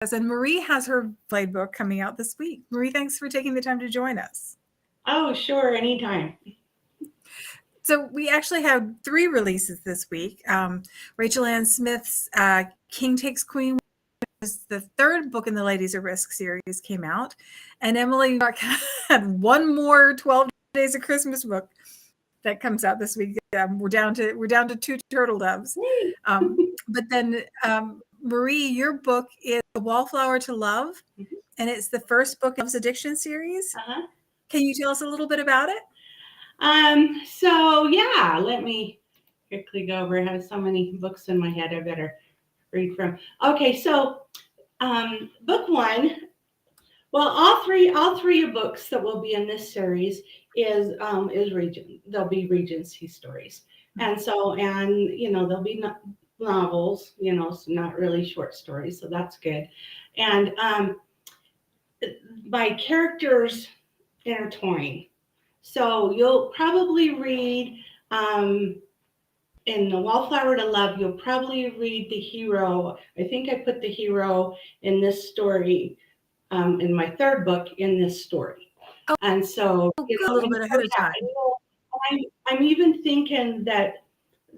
And Marie has her Blade book coming out this week. Marie, thanks for taking the time to join us. Oh, sure, anytime. So we actually have 3 releases this week. Rachel Ann Smith's King Takes Queen, was the 3rd book in the Ladies at Risk series, came out, and Emily had one more 12 Days of Christmas book that comes out this week. We're down to 2 turtle doves. But then Marie, your book is A Wallflower to Love, and it's the first book in Love's Addiction series. Can you tell us a little bit about it? So yeah, let me quickly go over. I have so many books in my head I better read from. Okay, so book 1. Well, all three of books that will be in this series is They'll be Regency stories, and there'll be novels, so not really short stories, so that's good. And my characters intertwine, so you'll probably read in The Wallflower to Love. You'll probably read the hero. I think I put the hero in this story. In my 3rd book in this story. And so, a little bit ahead of time. I'm even thinking that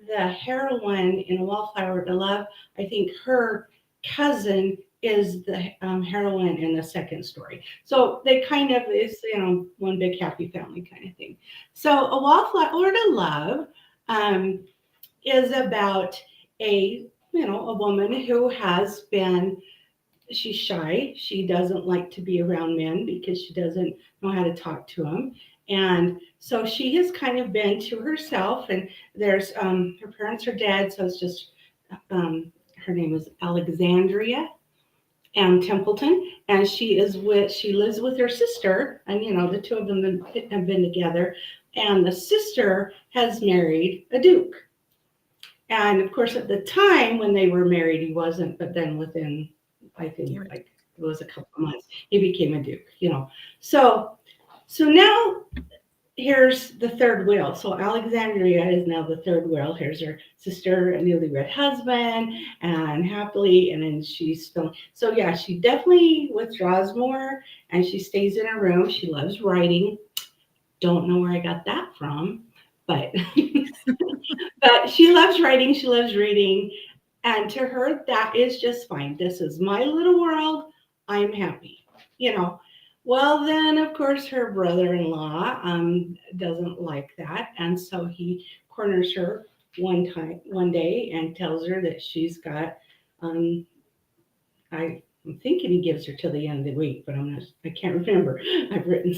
the heroine in A Wallflower to Love, I think her cousin is the heroine in the 2nd story. So they kind of is, one big happy family kind of thing. So A Wallflower to Love is about a woman who has been, she's shy. She doesn't like to be around men because she doesn't know how to talk to them. And so she has kind of been to herself, and there's her parents are dead. So it's just, her name is Alexandria Templeton. And she lives with her sister, and the 2 of them have been together. And the sister has married a duke. And of course, at the time when they were married, he wasn't, but then within, I think, like it was a couple of months, he became a duke, So now here's the 3rd wheel. So Alexandria is now the 3rd wheel. Here's her sister, a newlywed husband, and happily, and then she's still. So yeah, she definitely withdraws more, and she stays in her room. She loves writing. Don't know where I got that from, but but she loves writing. She loves reading. And to her, that is just fine. This is my little world. I'm happy, Well, then, of course, her brother-in-law doesn't like that. And so he corners her one day and tells her that she's got, I'm thinking he gives her till the end of the week, but I can't remember. I've written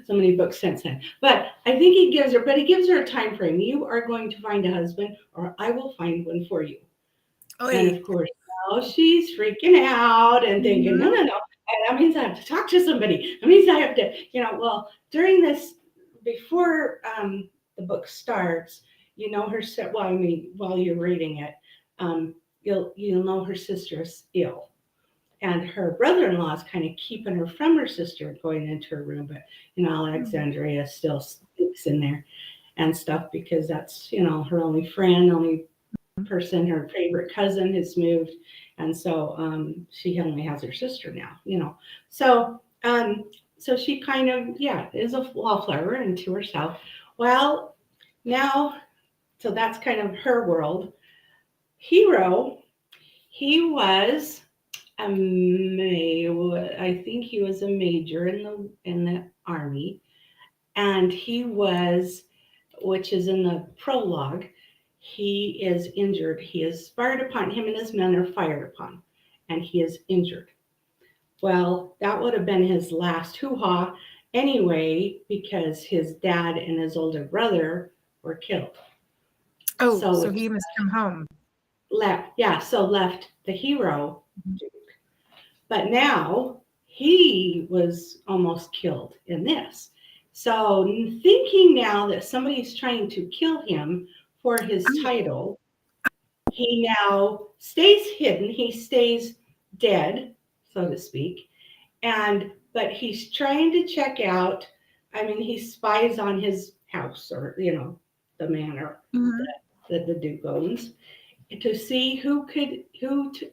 so many books since then. But I think he gives her a time frame. You are going to find a husband, or I will find one for you. And of course, now she's freaking out and thinking, no. That means I have to talk to somebody. That means I have to, well, during this, before the book starts, while you're reading it, you'll know her sister is ill. And her brother-in-law is kind of keeping her from her sister going into her room. But, Alexandria still sneaks in there and stuff because that's, her only friend, only person, her favorite cousin has moved, and so she only has her sister now, so she kind of is a wallflower into herself. Well, now, so that's kind of her world. Hero, he was I think he was a major in the army, and he was, which is in the prologue, he is injured. He is fired upon. Him and his men are fired upon, and he is injured. Well, that would have been his last hoo-ha anyway, because his dad and his older brother were killed. Oh, so he must come home. Left the hero. But now he was almost killed in this. So thinking now that somebody's trying to kill him for his title, he now stays hidden. He stays dead, so to speak. But he's trying to check out. He spies on his house, or the manor that the Duke owns, to see who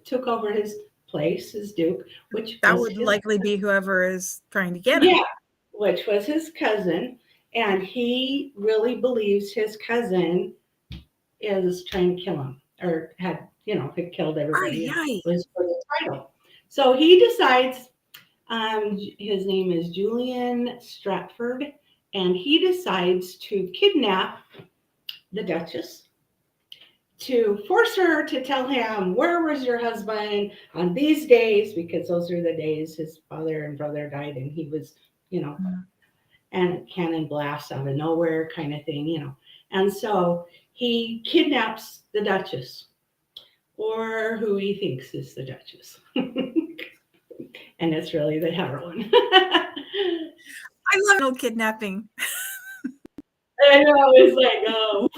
took over his place, his Duke, which That was would his, likely be whoever is trying to get him. yeah, which was his cousin. And he really believes his cousin is trying to kill him, or had, had killed everybody Ay, and ay. was for the title. So he decides, his name is Julian Stratford, and he decides to kidnap the Duchess to force her to tell him, where was your husband on these days, because those are the days his father and brother died, and he was, and cannon blasts out of nowhere kind of thing. And so he kidnaps the Duchess, or who he thinks is the Duchess. And it's really the heroine. I love little kidnapping. I know, it's like, oh,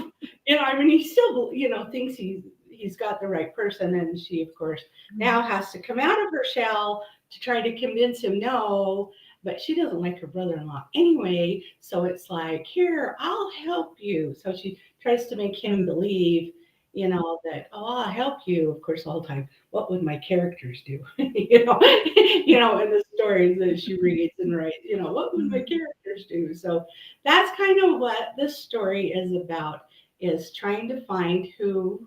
I mean, he still, thinks he's got the right person, and she, of course, now has to come out of her shell to try to convince him no, but she doesn't like her brother-in-law anyway, so it's like, here, I'll help you. So she tries to make him believe, that, oh, I'll help you. Of course, all the time, what would my characters do? In the stories that she reads and writes, what would my characters do? So that's kind of what this story is about, is trying to find who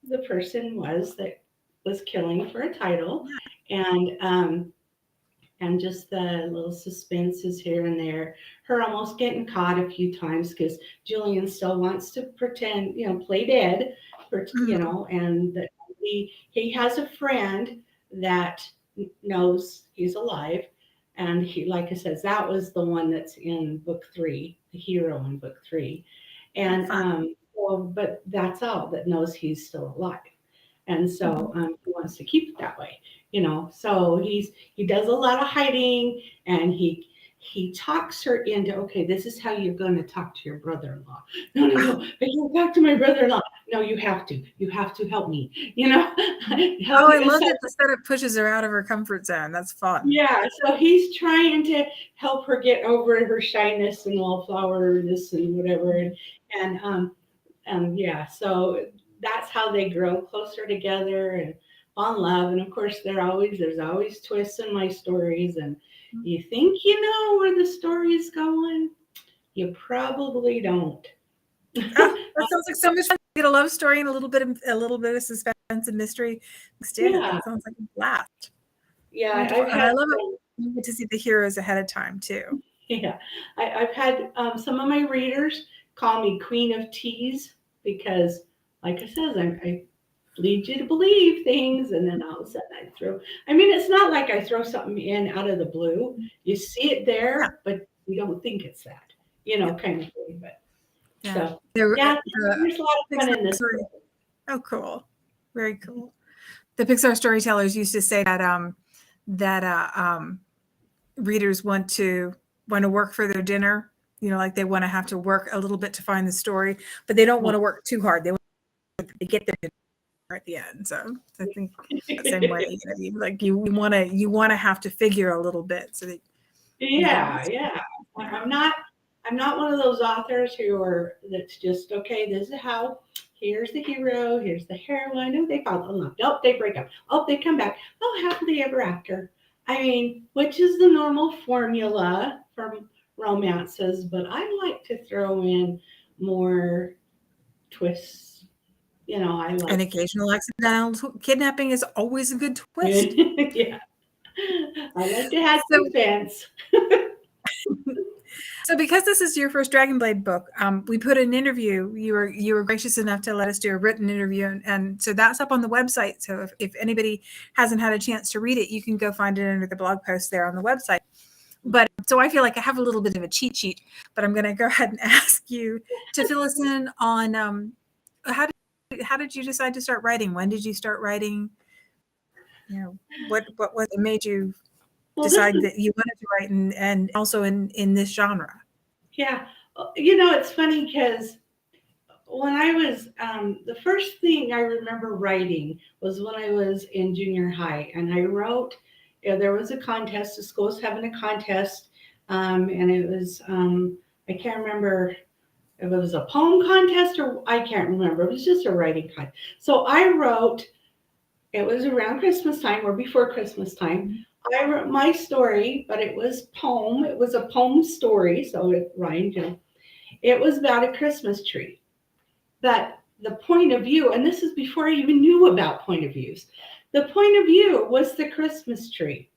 the person was that was killing for a title, and just the little suspenses here and there. Her almost getting caught a few times because Julian still wants to pretend, play dead, and that he has a friend that knows he's alive. And he, like I said, that was the one that's in book 3, the hero in book 3. And but that's all that knows he's still alive. And so he wants to keep it that way, So he does a lot of hiding, and he talks her into, okay, this is how you're going to talk to your brother-in-law. No, I can't talk to my brother-in-law. No, you have to help me, Oh, I love that the setup pushes her out of her comfort zone. That's fun. Yeah, so he's trying to help her get over her shyness and wallflowerness and whatever, and yeah, so that's how they grow closer together and fall in love. And of course, there's always twists in my stories, and you think you know where the story is going, you probably don't. Oh, that sounds like so much fun. Get a love story and a little bit of suspense and mystery mixed in. Yeah, That sounds like a blast. yeah, Wonderful. And I love it. You get to see the heroes ahead of time too. Yeah, I've had some of my readers call me Queen of Tease because, like I said, I lead you to believe things, and then all of a sudden I throw. I mean, it's not like I throw something in out of the blue. You see it there, but you don't think it's that, kind of thing. But so there's a lot of fun in this story. Oh, cool! Very cool. The Pixar storytellers used to say that readers want to work for their dinner. Like they want to have to work a little bit to find the story, but they don't want to work too hard. They want to get their dinner at the end. So I think the same way, you want to have to figure a little bit so that. Yeah. I'm not one of those authors that's just, okay, this is how, here's the hero, here's the heroine. Oh, they fall in love. Nope, they break up. Oh, they come back. Oh, happily ever after. I mean, which is the normal formula from romances, but I like to throw in more twists. I like an occasional accidental kidnapping is always a good twist. Yeah. I like to have suspense. So because this is your first Dragonblade book, we put an interview. You were gracious enough to let us do a written interview, and so that's up on the website. So if anybody hasn't had a chance to read it, you can go find it under the blog post there on the website. But so I feel like I have a little bit of a cheat sheet, but I'm going to go ahead and ask you to fill us in on how did you decide to start writing? When did you start writing? What made you decide that you wanted to write and also in this genre? Yeah, it's funny because when I was, the first thing I remember writing was when I was in junior high, and I wrote, there was a contest, the school was having a contest, and it was, I can't remember if it was a poem contest or I can't remember, it was just a writing contest. So I wrote It was around Christmas time or before Christmas time. I wrote my story, but it was poem. It was a poem story, so it rhymed. It was about a Christmas tree. But the point of view, and this is before I even knew about point of views, the point of view was the Christmas tree.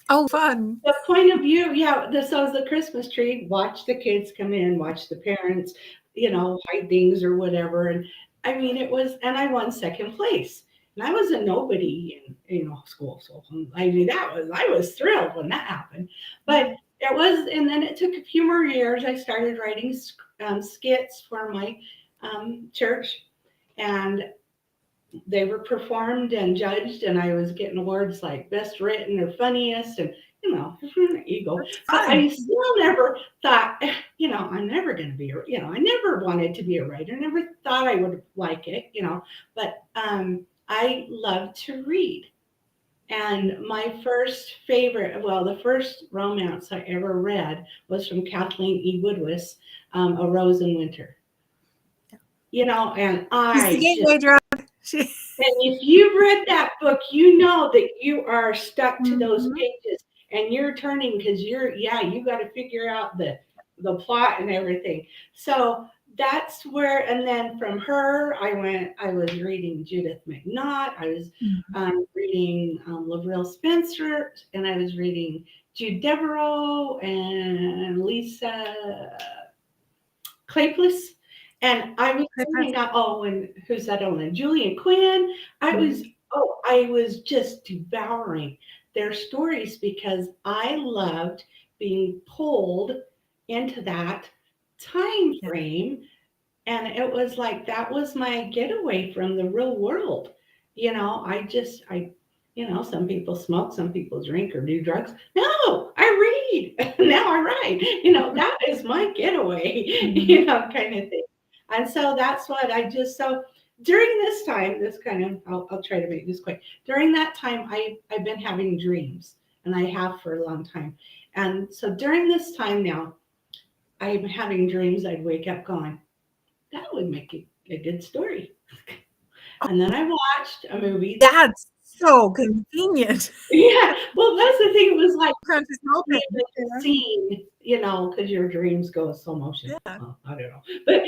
Oh, fun. The point of view, yeah, this was the Christmas tree. Watch the kids come in, watch the parents, hide things or whatever. And I mean, it was, and I won second place. And I was a nobody in, school. So I mean, I was thrilled when that happened. But it was, and then it took a few more years. I started writing skits for my church, and they were performed and judged, and I was getting awards like best written or funniest, and ego. That's But I fun. still never thought, I'm never going to be, I never wanted to be a writer. Never thought I would like it, But I love to read, and my first favorite, well, the first romance I ever read was from Kathleen E. Woodward's A Rose in Winter. And She's the I just gateway drug. She, And if you've read that book, you know that you are stuck to those Mhm. pages and you're turning because you got to figure out the plot and everything. So that's where, and then from her, I was reading Judith McNaught, I was reading Lavril Spencer, and I was reading Jude Devereaux and Lisa Kleypas. And I was reading, and who's that one? Julian Quinn. I was just devouring their stories because I loved being pulled into that time Yeah. frame. And it was like that was my getaway from the real world. Some people smoke, some people drink or do drugs. No, I read. Now I write. That is my getaway, Mhm. kind of thing. And so that's what so during this time, this kind of, I'll try to make this quick. During that time, I've been having dreams, and I have for a long time. And so during this time now, I'm having dreams. I'd wake up going, that would make a good story. And then I watched a movie. That's so convenient. Yeah, well, that's the thing. It was like Crunch is be open. able to see, because your dreams go slow motion. Yeah. Well, I don't know, but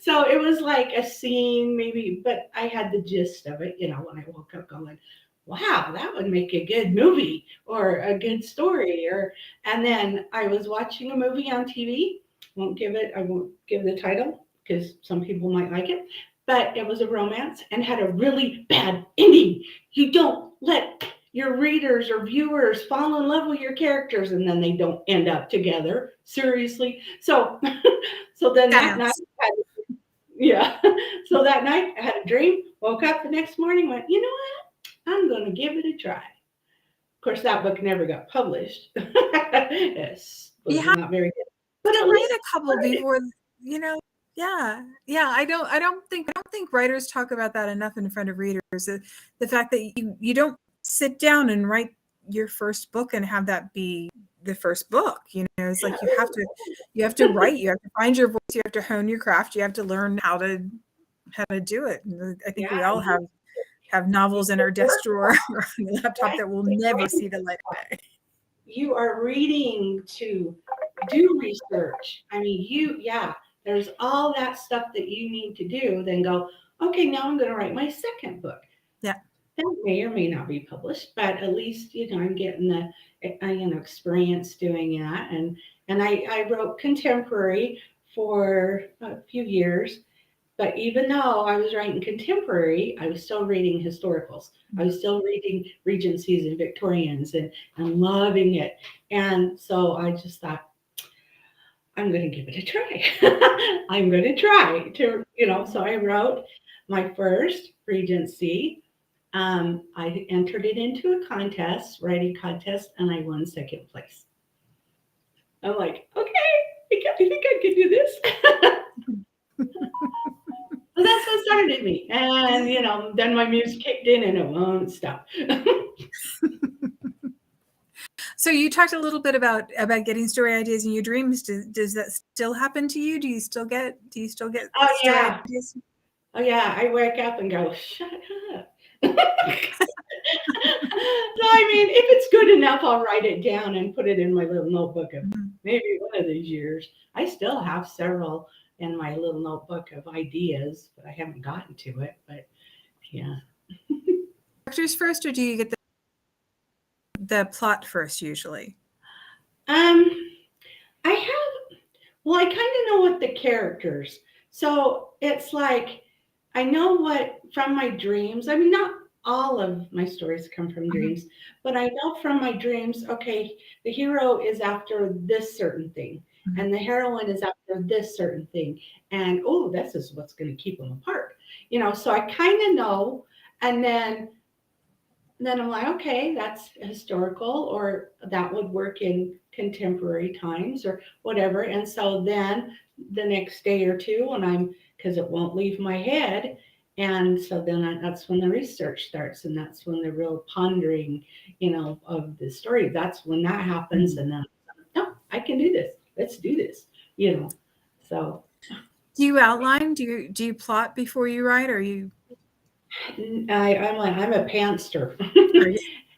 so it was like a scene, maybe. But I had the gist of it, when I woke up, going, "Wow, that would make a good movie or a good story." And then I was watching a movie on TV. I won't give the title because some people might like it. But it was a romance and had a really bad ending. You don't let your readers or viewers fall in love with your characters and then they don't end up together. Seriously. So so then that night Yes. yeah. So that night I had a dream, woke up the next morning, went, you know what? I'm gonna give it a try. Of course that book never got published. It You was have not very good. But to at write least a couple before, you know, yeah. Yeah. I don't think writers talk about that enough in front of readers. The fact that you don't sit down and write your first book and have that be the first book. It's like you have to write, you have to find your voice, you have to hone your craft, you have to learn how to do it. And I think yeah, we all have novels in our desk drawer or on the laptop that will never see the light of day. you are reading to do research. I mean, there's all that stuff that you need to do. Then go, okay, now I'm going to write my second book. Yeah. That may or may not be published, but at least I'm getting the experience doing that. And I wrote contemporary for a few years. But even though I was writing contemporary, I was still reading historicals. I was still reading Regencies and Victorians and loving it. And so I just thought, I'm going to give it a try. I'm going to try so I wrote my first Regency. I entered it into a contest, writing contest, and I won second place. I'm like, okay, I think I can do this. Well, that's what started me. And, then my muse kicked in and it won't stop. So you talked a little bit about getting story ideas in your dreams. Does that still happen to you? Do you still get Oh, story yeah. ideas? Oh, yeah. I wake up and go, shut up. So, I mean, if it's good enough, I'll write it down and put it in my little notebook of maybe one of these years. I still have several in my little notebook of ideas, but I haven't gotten to it. But yeah. Characters first, or do you get the plot first usually? Um, I have, well, I kind of know what the characters. So it's like I know what from my dreams. I mean, not all of my stories come from dreams, but I know from my dreams, okay, the hero is after this certain thing, and the heroine is after this certain thing. And oh, this is what's going to keep them apart. So I kind of know. And then I'm like, okay, that's historical, or that would work in contemporary times or whatever. And so then the next day or two, because it won't leave my head. And so then that's when the research starts, and that's when the real pondering, of the story. That's when that happens. And then, no, I can do this. Let's do this. So. Do you outline? Do you plot before you write, or you? I'm a pantster.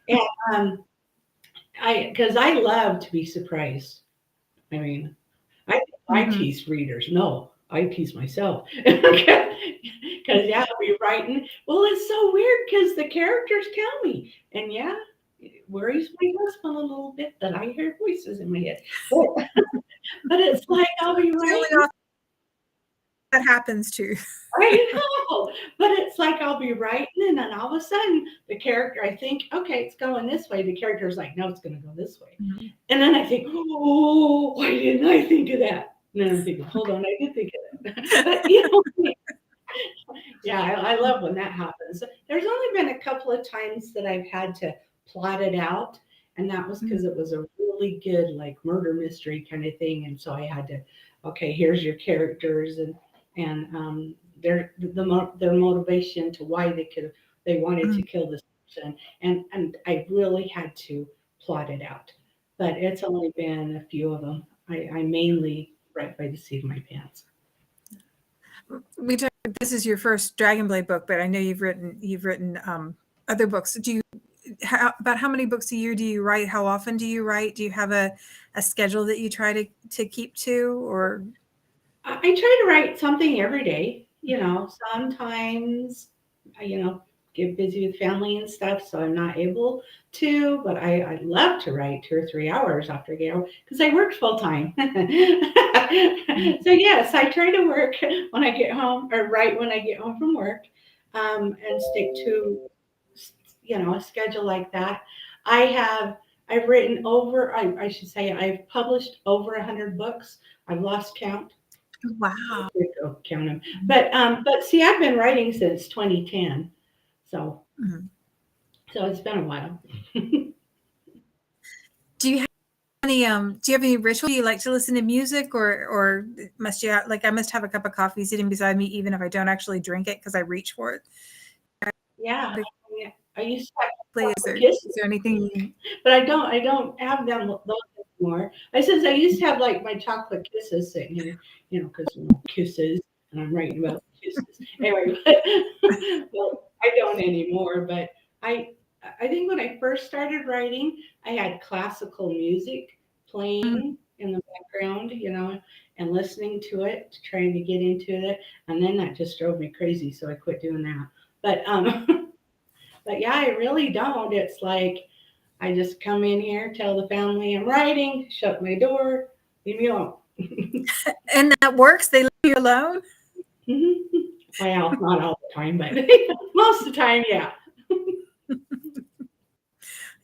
And because I love to be surprised. I mean, I tease readers. No, I tease myself. Because yeah, I'll be writing. Well, it's so weird because the characters tell me, and yeah, it worries my husband a little bit that I hear voices in my head. But it's like I'll be writing. That happens too. I know, but it's like I'll be writing, and then all of a sudden the character, I think, okay, it's going this way. The character's like, no, it's going to go this way. And then I think, oh, why didn't I think of that? And then I'm thinking, hold on, I did think of that. But yeah, I love when that happens. There's only been a couple of times that I've had to plot it out, and that was because it was a really good like murder mystery kind of thing, and so I had to, okay, here's your characters and their motivation to why they wanted to kill this person, and I really had to plot it out. But it's only been a few of them. I mainly write by the seat of my pants. This is your first Dragonblade book, but I know you've written other books. About how many books a year do you write? How often do you write? Do you have a schedule that you try to keep to, or? I try to write something every day. Sometimes, get busy with family and stuff, so I'm not able to. But I love to write 2 or 3 hours after I get home because I work full time. So yes, I try to work when I get home, or write when I get home from work, and stick to a schedule like that. I've written I should say I've published over 100 books. I've lost count. Wow. Don't count them. But see, I've been writing since 2010, so it's been a while. Do you have any ritual? Do you like to listen to music, or must you I must have a cup of coffee sitting beside me even if I don't actually drink it because I reach for it? Yeah, I used to have Is there anything? but I don't have those anymore. I used to have like my chocolate kisses sitting here, because kisses, and I'm writing about kisses. Anyway, well, I don't anymore. But I think when I first started writing, I had classical music playing in the background, and listening to it, trying to get into it, and then that just drove me crazy, so I quit doing that. But but yeah, I really don't. It's like I just come in here, tell the family I'm writing, shut my door, leave me alone. And that works? They leave you alone? Well, not all the time, but most of the time, yeah. I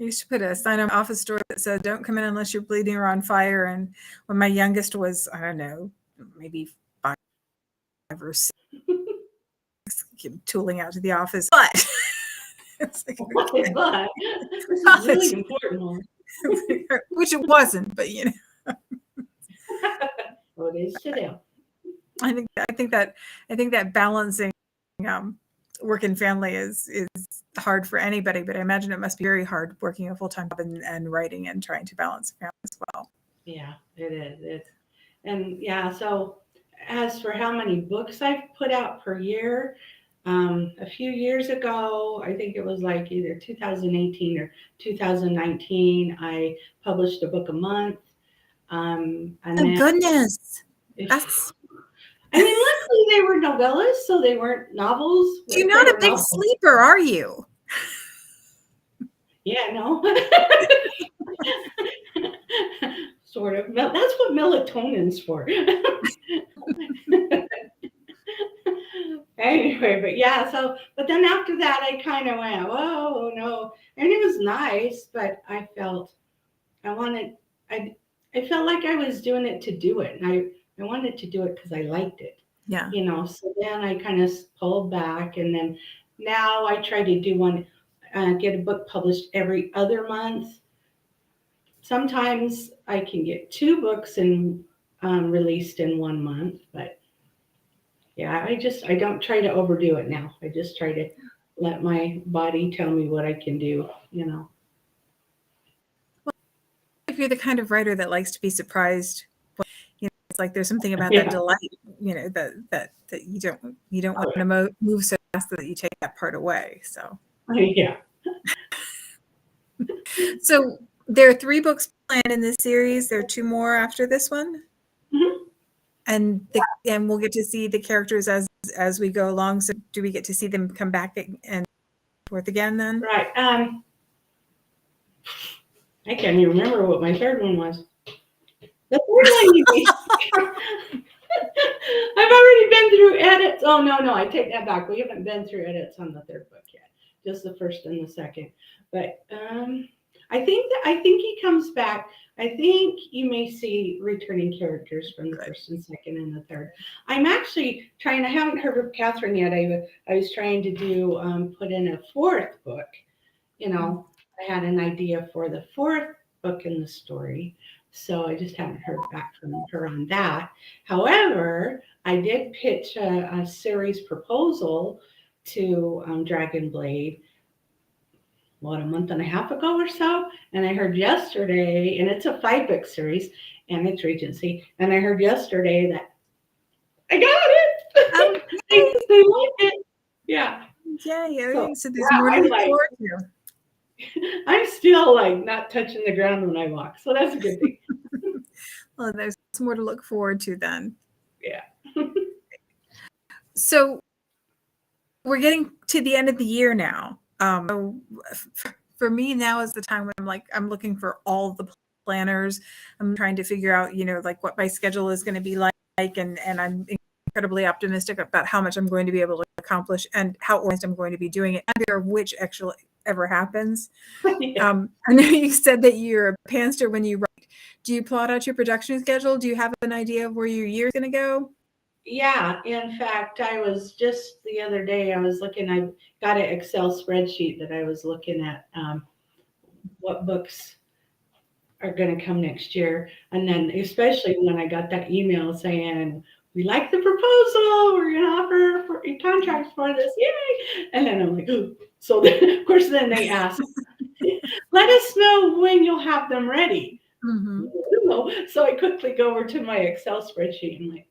used to put a sign on my office door that said, "Don't come in unless you're bleeding or on fire." And when my youngest was, I don't know, maybe 5 or 6, tooling out to the office. But it's like, okay. But this is really important. Which it wasn't, but Well, it is to them. I think that balancing work and family is hard for anybody, but I imagine it must be very hard working a full-time job and writing and trying to balance family as well. Yeah, it is. And yeah, so as for how many books I've put out per year, A few years ago, I think it was like either 2018 or 2019, I published a book a month. And Oh then, goodness. if, That's I mean, luckily they were novellas, so they weren't novels, You're but they not a were big novels. sleeper, are you? Yeah, no. Sort of. That's what melatonin's for. Anyway, but yeah, so, but then after that, I kind of went, whoa, no. And it was nice, but I wanted, I, I felt like I was doing it to do it. And I wanted to do it because I liked it, Yeah. So then I kind of pulled back. And then now I try to do get a book published every other month. Sometimes I can get 2 books released in 1 month, but yeah, I don't try to overdo it now. I just try to let my body tell me what I can do. If you're the kind of writer that likes to be surprised, it's like there's something about that Yeah. delight, that you don't want to move so fast that you take that part away. So Yeah. So there are 3 books planned in this series. There are 2 more after this one, Mhm. and we'll get to see the characters as we go along. So do we get to see them come back and forth again then? Right. I can't even remember what my third one was. The third one you mean? I've already been through edits. Oh no, I take that back. We haven't been through edits on the third book yet. Just the first and the second. But I think he comes back. I think you may see returning characters from the first and second and the third. I'm actually trying. I haven't heard of Catherine yet. I was trying to put in a 4th book. I had an idea for the 4th book in the story. So I just haven't heard back from her on that. However, I did pitch a series proposal to Dragonblade, a month and a half ago or so. And I heard yesterday, and it's a 5-book series, and it's Regency. And I heard yesterday that I got it. They like it. Yeah. Yay. So there's more to look forward to. I'm still like not touching the ground when I walk. So that's a good thing. Well, there's more to look forward to then. Yeah. So we're getting to the end of the year now. So for me, now is the time when I'm looking for all the planners. I'm trying to figure out, like what my schedule is going to be like, and I'm incredibly optimistic about how much I'm going to be able to accomplish and how organized I'm going to be doing it, neither of which actually ever happens. Yeah. I know you said that you're a pantser when you write. Do you plot out your production schedule? Do you have an idea of where your year's going to go? Yeah, in fact, I was just the other day, I got an Excel spreadsheet that I was looking at what books are going to come next year. And then, especially when I got that email saying, we like the proposal, we're going to offer for contracts for this, yay. And then I'm like, oh. So then, of course, then they ask, let us know when you'll have them ready. Mm-hmm. So I quickly go over to my Excel spreadsheet and I'm like,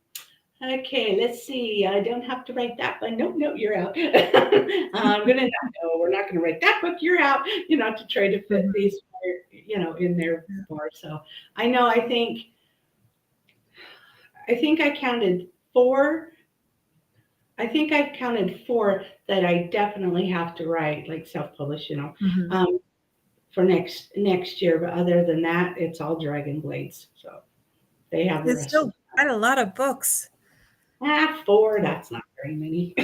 okay, let's see. I don't have to write that one. Nope, you're out. We're not gonna write that book. You're out. To try to fit these, in there more. So I know. I think I counted 4. I think I counted 4 that I definitely have to write, like self-publish. For next year. But other than that, it's all Dragonblades. So they have the rest. It's still quite a lot of books. 4, that's not very many.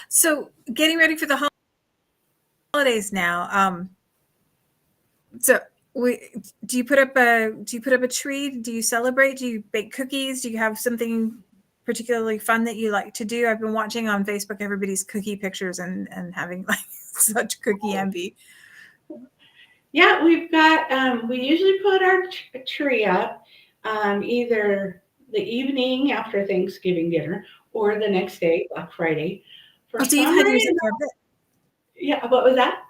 So getting ready for the holidays now. So do you put up a tree? Do you celebrate? Do you bake cookies? Do you have something particularly fun that you like to do? I've been watching on Facebook everybody's cookie pictures and having such cookie envy. Yeah, we've got, we usually put our tree up either the evening after Thanksgiving dinner or the next day, Black Friday. So you've had yours up for a bit. Yeah, what was that?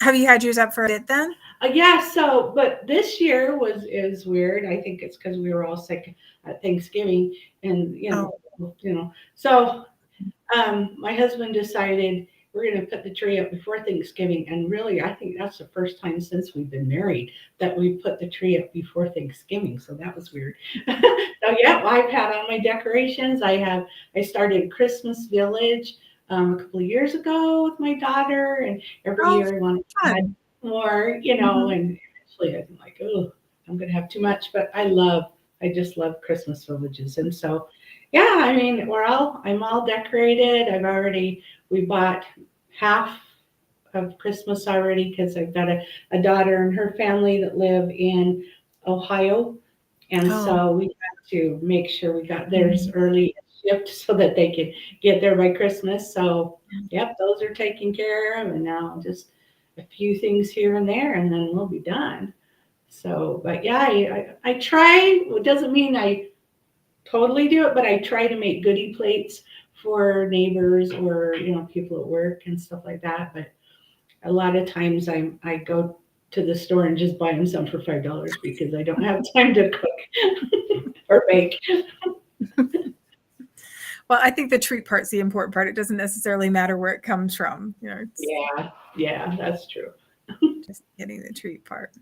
Have you had yours up for a bit then? Yeah, so but this year is weird. I think it's because we were all sick at Thanksgiving, and Oh, so my husband decided we're going to put the tree up before Thanksgiving, and really, I think that's the first time since we've been married that we put the tree up before Thanksgiving. So that was weird. So yeah, I've had all my decorations. I started Christmas Village a couple of years ago with my daughter, and every oh, year I want to add fun. more, Mhm. and eventually I'm like, oh, I'm going to have too much, but I just love Christmas villages, and so yeah, I mean, I'm all decorated. We bought half of Christmas already because I've got a daughter and her family that live in Ohio. And Oh, so we got to make sure we got theirs early shipped so that they could get there by Christmas. So, yep, those are taken care of. And now just a few things here and there, and then we'll be done. So, but yeah, I try. It doesn't mean I totally do it, but I try to make goodie plates for neighbors or people at work and stuff like that. But a lot of times I go to the store and just buy them some for $5 because I don't have time to cook or bake. well, I think the treat part's the important part. It doesn't necessarily matter where it comes from. It's Yeah, that's true. just getting the treat part.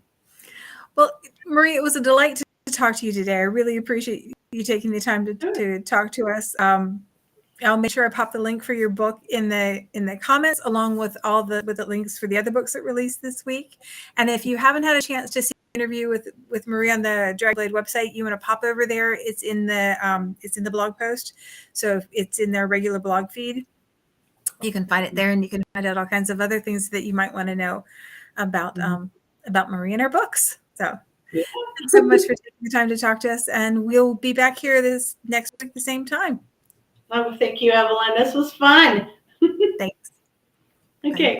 Well, Marie, it was a delight to talk to you today. I really appreciate you taking the time to talk to us. I'll make sure I pop the link for your book in the comments, along with the links for the other books that released this week. And if you haven't had a chance to see the interview with Marie on the Dragonblade website, you want to pop over there. It's in the blog post, so it's in their regular blog feed. You can find it there, and you can find out all kinds of other things that you might want to know about Marie and her books. So Yeah. thanks so much for taking the time to talk to us, and we'll be back here this next week at the same time. Oh, thank you, Evelyn. This was fun. Thanks. Okay.